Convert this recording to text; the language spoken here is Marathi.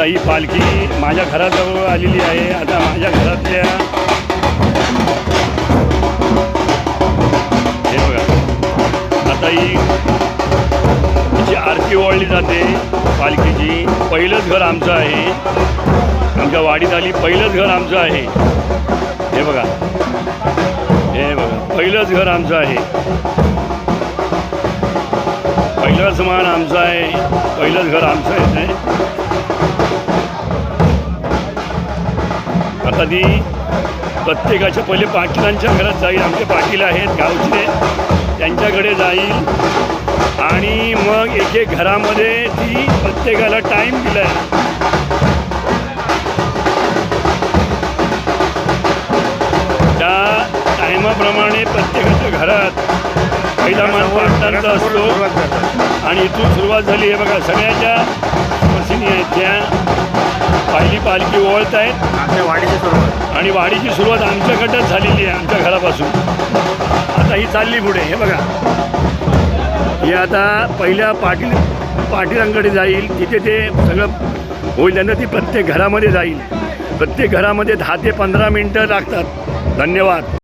ही पालखी माझ्या घराजवळ आलेली आहे. आता माझ्या घरातल्या हे बघा, आता हिची आरती ओवाळली जाते पालखीची. पहिलंच घर आमचं आहे, आमच्या वाडीत आली पहिलंच घर आमचं आहे. हे बघा, हे बघा, पहिलंच घर आमचं आहे, पहिलंच मान आमचं आहे, पहिलंच घर आमचं आहे. आता ती प्रत्येकाच्या पहिले पाटीलांच्या घरात जाईल. आमचे पाटील आहेत गावचे, त्यांच्याकडे जाईल आणि मग एक एक घरामध्ये ती प्रत्येकाला टाईम दिला आहे. त्या टायमाप्रमाणे प्रत्येकाच्या घरात पहिला मान पाटलांचा असतो आणि इथून सुरुवात झाली. हे बघा, सगळ्याच्या मशिनी आहेत त्या पहिली पालखी ओळखत आहेत. आमच्या वाडीची सुरुवात आणि वाडीची सुरुवात आमच्याकडंच झालेली आहे, आमच्या घरापासून. आता ही चालली पुढे. हे बघा, ही आता पहिल्या पाटीलांकडे जाईल, तिथे ते सगळं होईल. त्यांना ती प्रत्येक घरामध्ये जाईल. प्रत्येक घरामध्ये 10 ते 15 मिनटं लागतात. धन्यवाद.